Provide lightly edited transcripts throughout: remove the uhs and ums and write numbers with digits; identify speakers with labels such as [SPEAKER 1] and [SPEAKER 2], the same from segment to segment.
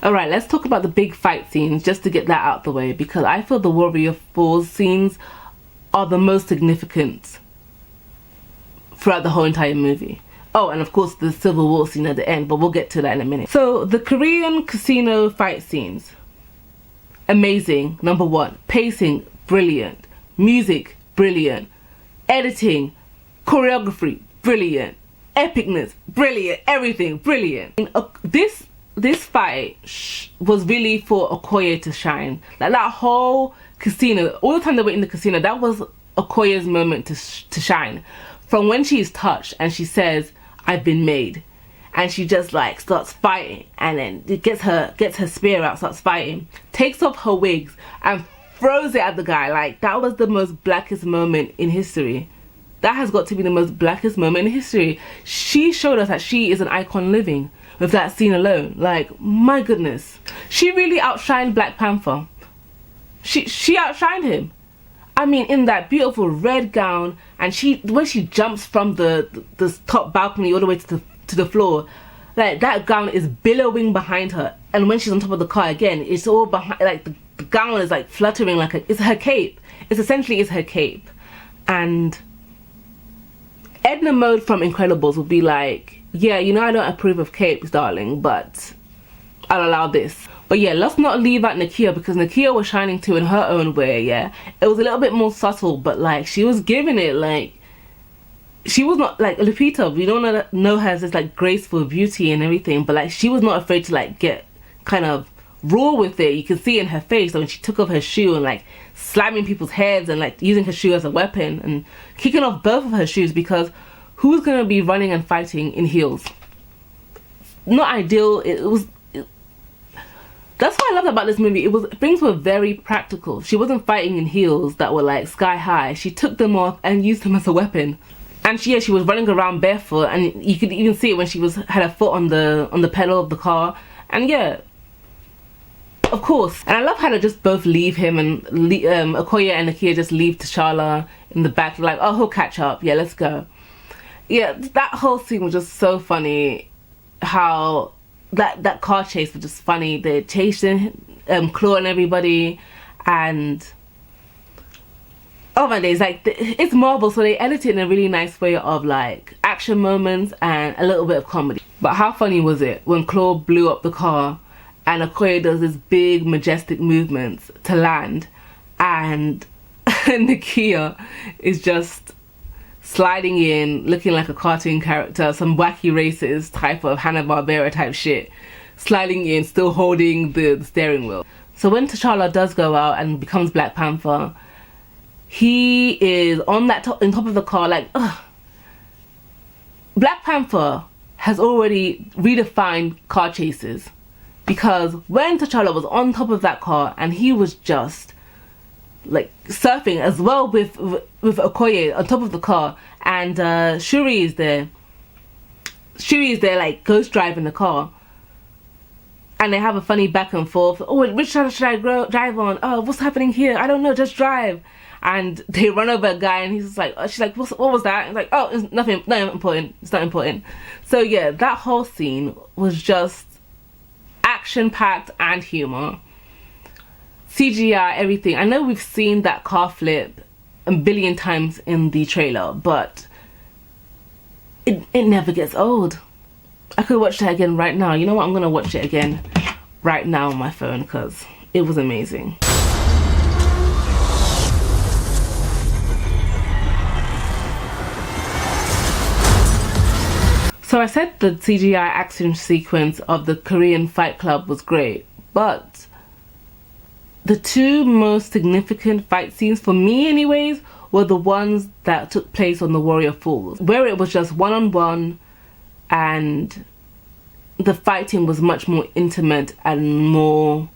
[SPEAKER 1] Alright, let's talk about the big fight scenes just to get that out the way, because I feel the Warrior Falls scenes are the most significant throughout the whole entire movie. Oh, and of course the Civil War scene at the end, but we'll get to that in a minute. So the Korean casino fight scenes, amazing. Number one, pacing, brilliant. Music, brilliant. Editing, choreography, brilliant. Epicness, brilliant. Everything, brilliant. This fight was really for Okoye to shine. Like that whole casino, all the time they were in the casino, that was Okoye's moment to shine. From when she's touched and she says, "I've been made," and she just like starts fighting, and then it gets her spear out, starts fighting, takes off her wigs and throws it at the guy. Like, that was the most blackest moment in history. That has got to be the most blackest moment in history. She showed us that she is an icon living with that scene alone. Like, my goodness, she really outshined Black Panther. She outshined him. I mean, in that beautiful red gown, and when she jumps from the top balcony all the way to the floor, like that gown is billowing behind her, and when she's on top of the car again, it's all behind, like the gown is like fluttering like it's her cape. It's essentially her cape. And Edna Mode from Incredibles would be like, yeah, you know I don't approve of capes, darling, but I'll allow this. But yeah, let's not leave out Nakia, because Nakia was shining too in her own way. Yeah, it was a little bit more subtle, but like she was giving it. Like, she was not like Lupita. We don't know her as this like graceful beauty and everything, but like she was not afraid to like get kind of raw with it. You could see in her face when she took off her shoe and like slamming people's heads and like using her shoe as a weapon and kicking off both of her shoes, because who's gonna be running and fighting in heels? Not ideal. That's what I loved about this movie. Things were very practical. She wasn't fighting in heels that were like sky high. She took them off and used them as a weapon. And she was running around barefoot, and you could even see it when she had her foot on the pedal of the car. And yeah, of course. And I love how they just both leave him, and Okoye and Nakia just leave T'Challa in the back, like, oh, he'll catch up. Yeah, let's go. Yeah, that whole scene was just so funny. How that car chase was just funny. They're chasing, clawing everybody, and oh my days, like it's Marvel, so they edit it in a really nice way of like action moments and a little bit of comedy. But how funny was it when Claw blew up the car and Okoye does this big majestic movements to land, and Nakia is just sliding in looking like a cartoon character, some wacky racist type of Hanna-Barbera type shit, sliding in still holding the steering wheel. So when T'Challa does go out and becomes Black Panther, he is on top of the car like, ugh. Black Panther has already redefined car chases, because when T'Challa was on top of that car and he was just like surfing as well with Okoye on top of the car, and Shuri is there like ghost driving the car, and they have a funny back and forth. Oh, which side should I drive on? Oh, what's happening here? I don't know, just drive. And they run over a guy, and he's like, she's like, what was that? And like, oh, it's nothing, not important. It's not important. So yeah, that whole scene was just action-packed and humor. CGI, everything. I know we've seen that car flip a billion times in the trailer, but it never gets old. I could watch that again right now. You know what? I'm gonna watch it again right now on my phone, because it was amazing. So I said the CGI action sequence of the Korean Fight Club was great, but the two most significant fight scenes, for me anyways, were the ones that took place on the Warrior Falls, where it was just one-on-one, and the fighting was much more intimate and more...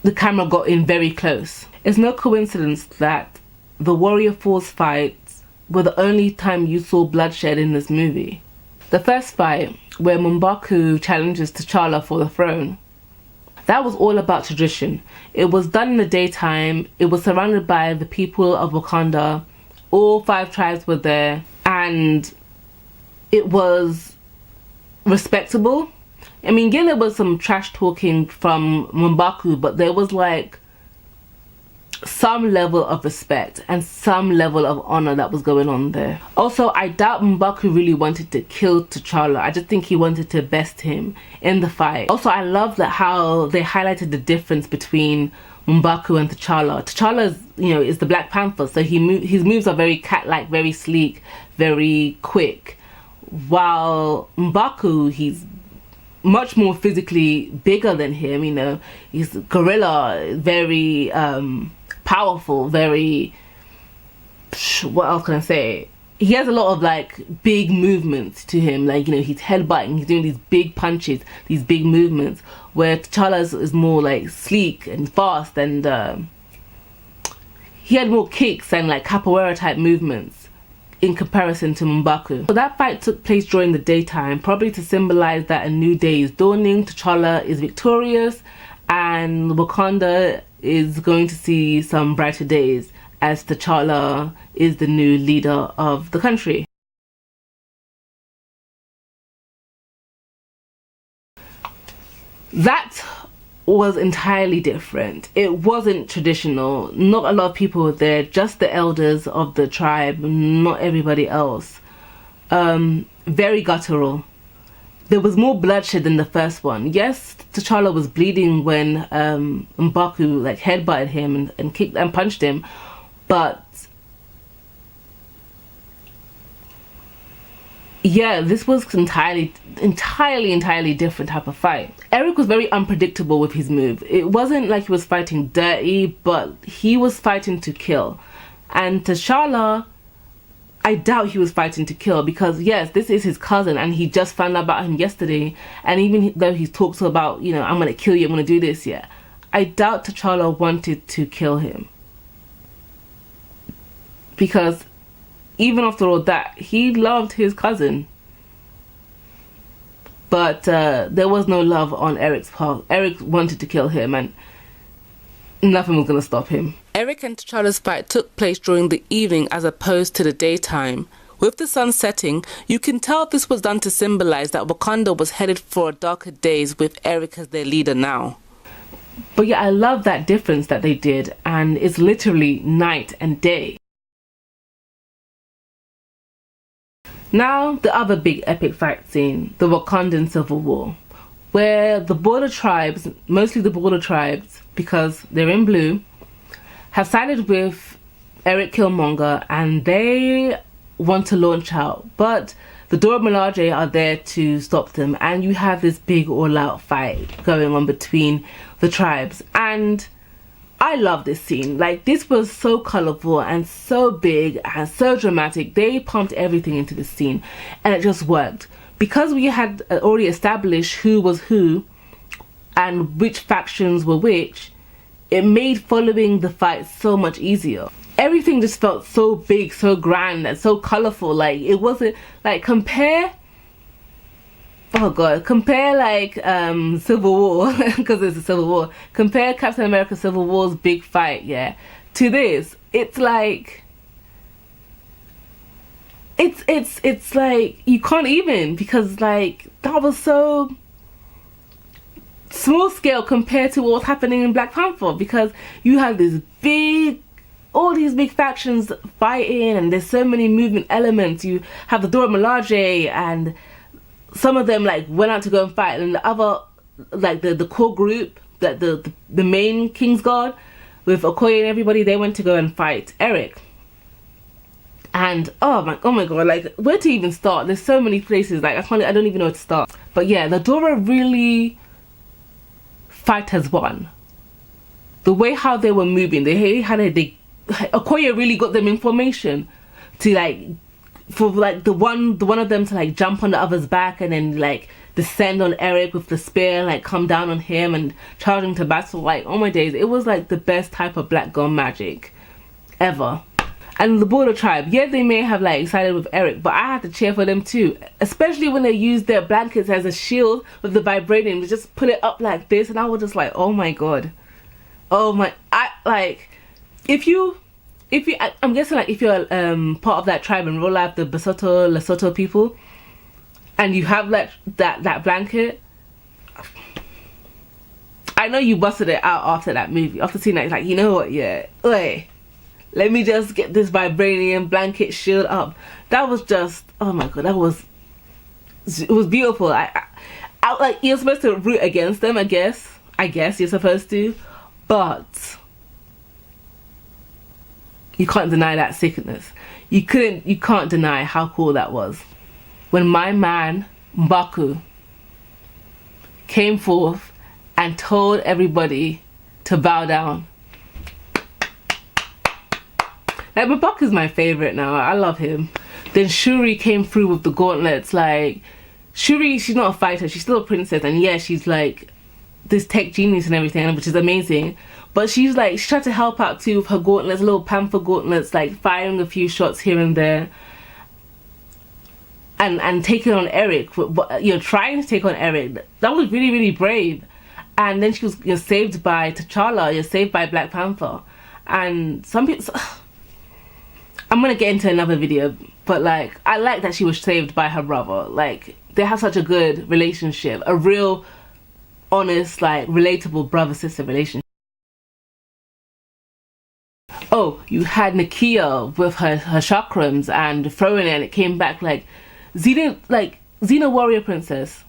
[SPEAKER 1] the camera got in very close. It's no coincidence that the Warrior Falls fights were the only time you saw bloodshed in this movie. The first fight, where M'Baku challenges T'Challa for the throne, that was all about tradition. It was done in the daytime. It was surrounded by the people of Wakanda. All 5 tribes were there, and it was respectable. I mean, yeah, there was some trash talking from M'Baku, but there was like some level of respect and some level of honor that was going on there. Also, I doubt M'Baku really wanted to kill T'Challa. I just think he wanted to best him in the fight. Also, I love that how they highlighted the difference between M'Baku and T'Challa. T'Challa is, you know, is the Black Panther, so his moves are very cat-like, very sleek, very quick. While M'Baku, he's much more physically bigger than him, you know. He's a gorilla, very powerful, very, what else can I say? He has a lot of like big movements to him, like, you know, he's headbutting, he's doing these big punches, these big movements, where T'Challa is more like sleek and fast, and he had more kicks and like capoeira type movements in comparison to M'Baku. So that fight took place during the daytime, probably to symbolize that a new day is dawning, T'Challa is victorious, and Wakanda is going to see some brighter days as T'Challa is the new leader of the country. That was entirely different. It wasn't traditional. Not a lot of people were there, just the elders of the tribe, not everybody else. Very guttural. There was more bloodshed than the first one. Yes, T'Challa was bleeding when M'Baku like headbutted him and kicked and punched him, but yeah, this was entirely different type of fight. Eric was very unpredictable with his move. It wasn't like he was fighting dirty, but he was fighting to kill. And T'Challa, I doubt he was fighting to kill, because yes, this is his cousin and he just found out about him yesterday, and even though he talks about, you know, I'm gonna kill you, I'm gonna do this, yeah, I doubt T'Challa wanted to kill him, because even after all that, he loved his cousin. But there was no love on Eric's part. Eric wanted to kill him and nothing was going to stop him. Eric and T'Challa's fight took place during the evening as opposed to the daytime. With the sun setting, you can tell this was done to symbolize that Wakanda was headed for darker days with Eric as their leader now. But yeah, I love that difference that they did, and it's literally night and day. Now, the other big epic fight scene, the Wakandan Civil War, where the border tribes, mostly the border tribes, because they're in blue, have sided with Eric Killmonger and they want to launch out. But the Dora Milaje are there to stop them, and you have this big all-out fight going on between the tribes. And I love this scene. Like, this was so colorful and so big and so dramatic. They pumped everything into this scene and it just worked. Because we had already established who was who and which factions were which, it made following the fight so much easier. Everything just felt so big, so grand and so colorful. Like, it wasn't like, compare like Civil War, because it's a Civil War, compare Captain America Civil War's big fight, yeah, to this. It's like, it's like, you can't even, because like, that was so small scale compared to what's happening in Black Panther, because you have this big, all these big factions fighting, and there's so many movement elements. You have the Dora Milaje, and some of them like went out to go and fight, and the other, like the core group, that the main Kingsguard with Okoye and everybody, they went to go and fight Eric. And oh my god, like, where to even start? There's so many places, like I don't even know where to start. But yeah, the Dora really fight has won. The way how they were moving, Okoye really got them information to like, for like the one of them to like jump on the other's back and then like descend on Eric with the spear, like come down on him and charge him to battle. Like, oh my days, it was like the best type of black girl magic ever. And the border tribe, yeah, they may have like sided with Eric, but I had to cheer for them too, especially when they used their blankets as a shield with the vibranium. They just put it up like this, and I was just like, oh my god, oh my, I'm guessing like if you're part of that tribe in real life, the Lesotho people, and you have like that blanket, I know you busted it out after that movie, after seeing that. It's like, you know what, yeah, wait, let me just get this vibranium blanket shield up. That was just, oh my god, it was beautiful. I like, you're supposed to root against them, I guess you're supposed to, but you can't deny that sickness. You can't deny how cool that was. When my man Mbaku came forth and told everybody to bow down. Like, Mbaku's my favorite now. I love him. Then Shuri came through with the gauntlets. Like, Shuri, she's not a fighter, she's still a princess, and yeah, she's like this tech genius and everything, which is amazing. But she's like, she tried to help out too with her gauntlets, little Panther gauntlets, like firing a few shots here and there, and taking on Eric. You're trying to take on Eric. That was really, really brave. And then she was, you're saved by T'Challa, you're saved by Black Panther, and some people. I'm gonna get into another video, but like, I like that she was saved by her brother. Like, they have such a good relationship, a real, honest, like, relatable brother-sister relationship. Oh, you had Nakia with her chakrams and throwing it, and it came back. Like, Xena Warrior Princess.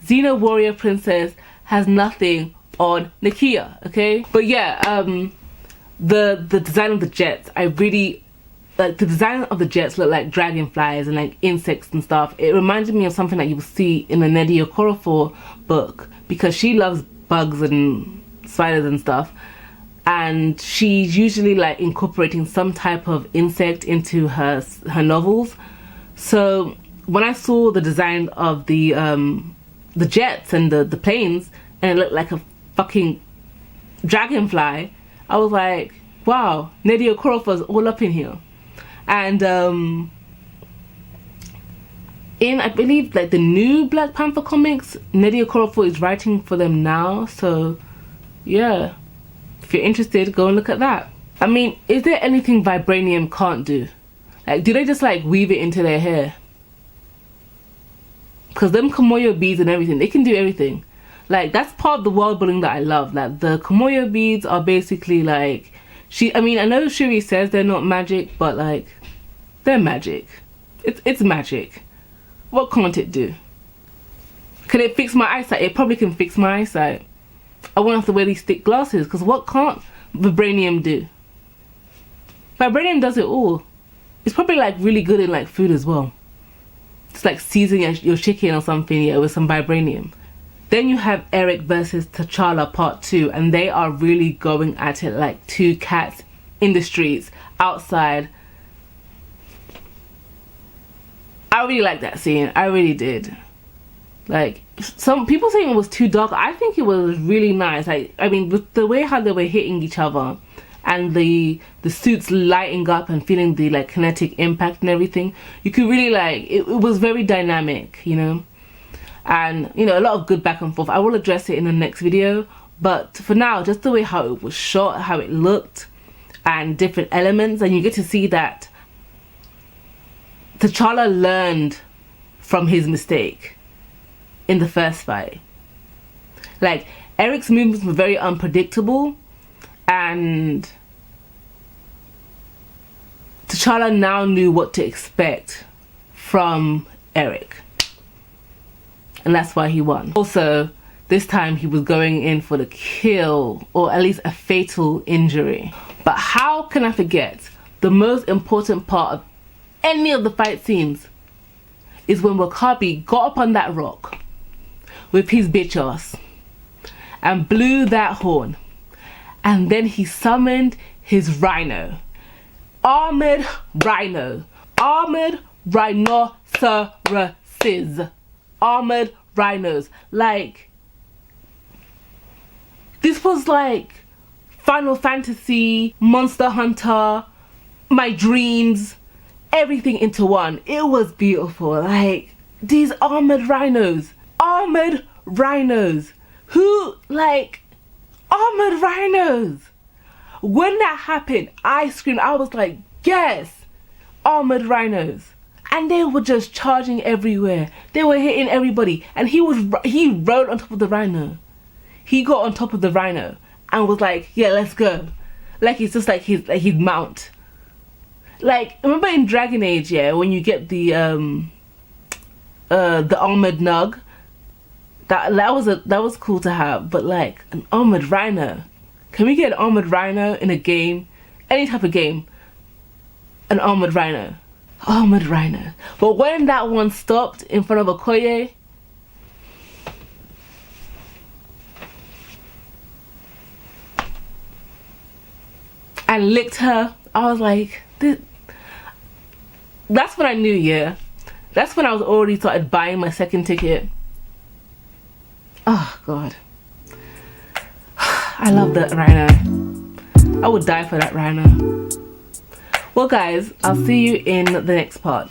[SPEAKER 1] Xena Warrior Princess has nothing on Nakia, okay? But yeah, the design of the jets, I really like. The design of the jets look like dragonflies and like insects and stuff. It reminded me of something that you will see in the Nnedi Okorafor book, because she loves bugs and spiders and stuff, and she's usually like incorporating some type of insect into her novels. So when I saw the design of the jets and the planes, and it looked like a fucking dragonfly, I was like, wow, Nnedi Okorafor's all up in here. And in, I believe, like the new Black Panther comics, Nnedi Okorafor is writing for them now. So yeah, if you're interested, go and look at that. I mean, is there anything vibranium can't do? Like, do they just like weave it into their hair? Because them Komoyo beads and everything, they can do everything. Like, that's part of the world building that I love. Like, the Komoyo beads are basically like, I mean, I know Shuri says they're not magic, but like, they're magic. It's magic. What can't it do? Can it fix my eyesight? It probably can fix my eyesight. I won't have to wear these thick glasses, because what can't vibranium do? Vibranium does it all. It's probably like really good in like food as well. It's like seasoning your chicken or something, yeah, with some vibranium. Then you have Eric versus T'Challa part 2, and they are really going at it like two cats in the streets, outside. I really like that scene. I really did. Like, some people saying it was too dark. I think it was really nice. Like, I mean, with the way how they were hitting each other, and the suits lighting up and feeling the like kinetic impact and everything, you could really like, it was very dynamic, you know. And you know, a lot of good back and forth. I will address it in the next video, but for now, just the way how it was shot, how it looked, and different elements, and you get to see that T'Challa learned from his mistake in the first fight. Like, Eric's movements were very unpredictable, and T'Challa now knew what to expect from Eric. And that's why he won. Also, this time he was going in for the kill, or at least a fatal injury. But how can I forget the most important part of any of the fight scenes is when Wakabi got up on that rock with his bitch ass and blew that horn, and then he summoned his rhino. Armored rhino. Armored rhinoceroses. Armored rhinos. Like, this was like Final Fantasy, Monster Hunter, my dreams, everything into one. It was beautiful. Like, these armored rhinos. Armored rhinos. Who, like, armored rhinos? When that happened, I screamed. I was like, yes, armored rhinos. and they were just charging everywhere. They were hitting everybody, and he rode on top of the rhino. He got on top of the rhino and was like, yeah, let's go. Like it's just like his mount. Like, remember in Dragon Age, yeah, when you get the armored nug, that was cool to have. But like an armored rhino, can we get an armored rhino in a game, any type of game? An armored rhino. But when that one stopped in front of Okoye, and licked her, I was like, that's when I knew, yeah. That's when I was already started buying my second ticket. Oh God, I love that rhino. I would die for that rhino. Well guys, I'll see you in the next part.